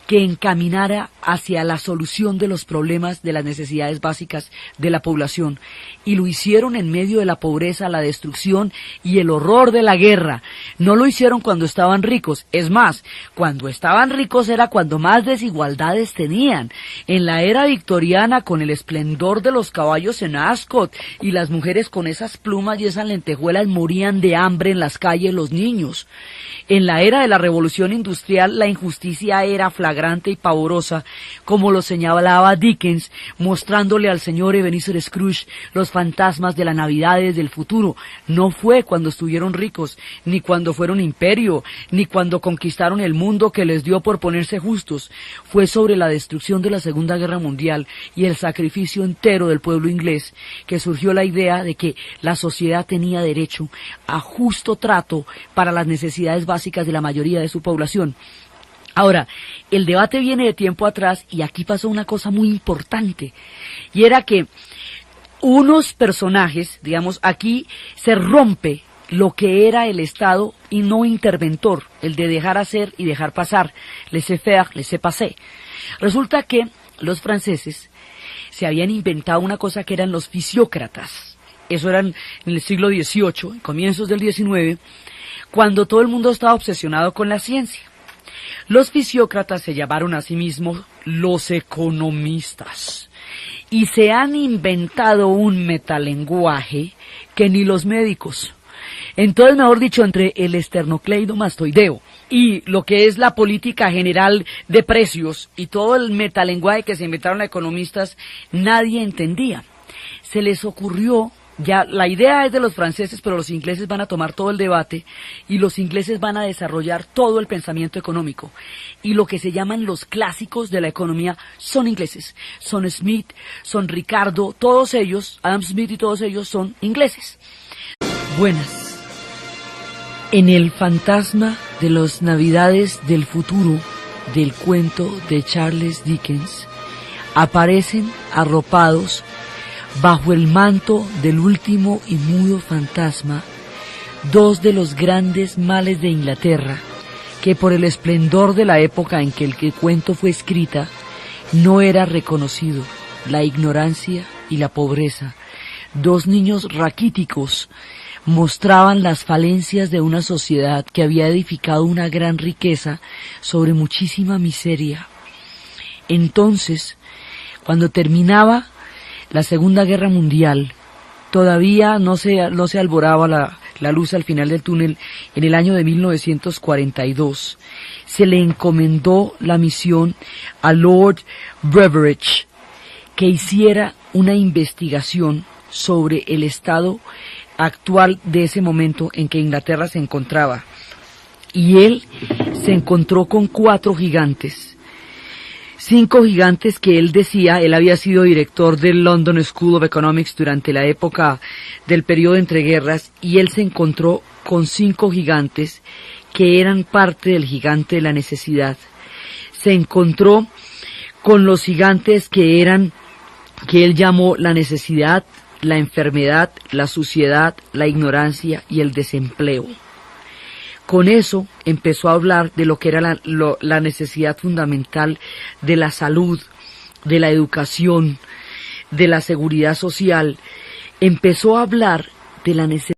que encaminara hacia la solución de los problemas de las necesidades básicas de la población. Y lo hicieron en medio de la pobreza, la destrucción y el horror de la guerra. No lo hicieron cuando estaban ricos. Es más, cuando estaban ricos era cuando más desigualdades tenían. En la era victoriana, con el esplendor de los caballos en Ascot y las mujeres con esas plumas y esas lentejuelas, morían de hambre en las calles los niños. En la era de la revolución industrial, la injusticia era flagrante flagrante y pavorosa, como lo señalaba Dickens, mostrándole al señor Ebenezer Scrooge los fantasmas de las navidades del futuro. No fue cuando estuvieron ricos, ni cuando fueron imperio, ni cuando conquistaron el mundo que les dio por ponerse justos. Fue sobre la destrucción de la Segunda Guerra Mundial y el sacrificio entero del pueblo inglés que surgió la idea de que la sociedad tenía derecho a justo trato para las necesidades básicas de la mayoría de su población. Ahora, el debate viene de tiempo atrás y aquí pasó una cosa muy importante, y era que unos personajes, digamos, aquí se rompe lo que era el Estado y no interventor, el de dejar hacer y dejar pasar, laissez-faire, laissez-passer. Resulta que los franceses se habían inventado una cosa que eran los fisiócratas. Eso eran en el siglo XVIII, comienzos del XIX, cuando todo el mundo estaba obsesionado con la ciencia. Los fisiócratas se llamaron a sí mismos los economistas y se han inventado un metalenguaje que ni los médicos. Entonces, mejor dicho, entre el esternocleidomastoideo y lo que es la política general de precios y todo el metalenguaje que se inventaron los economistas, nadie entendía. Se les ocurrió, ya la idea es de los franceses, pero los ingleses van a tomar todo el debate y los ingleses van a desarrollar todo el pensamiento económico. Y lo que se llaman los clásicos de la economía son ingleses. Son Smith, son Ricardo, todos ellos, Adam Smith y todos ellos son ingleses. Buenas. En el fantasma de las navidades del futuro del cuento de Charles Dickens, aparecen arropados bajo el manto del último y mudo fantasma dos de los grandes males de Inglaterra, que por el esplendor de la época en que el cuento fue escrita no era reconocido: la ignorancia y la pobreza. Dos niños raquíticos mostraban las falencias de una sociedad que había edificado una gran riqueza sobre muchísima miseria. Entonces, cuando terminaba la Segunda Guerra Mundial, todavía no se alboraba la luz al final del túnel. En el año de 1942 se le encomendó la misión a Lord Beveridge que hiciera una investigación sobre el estado actual de ese momento en que Inglaterra se encontraba. Y él se encontró con 4 gigantes. 5 gigantes que él decía, él había sido director del London School of Economics durante la época del periodo entre guerras, y él se encontró con 5 gigantes que eran parte del gigante de la necesidad. Se encontró con los gigantes que él llamó la necesidad, la enfermedad, la suciedad, la ignorancia y el desempleo. Con eso empezó a hablar de lo que era la necesidad fundamental de la salud, de la educación, de la seguridad social. Empezó a hablar de la necesidad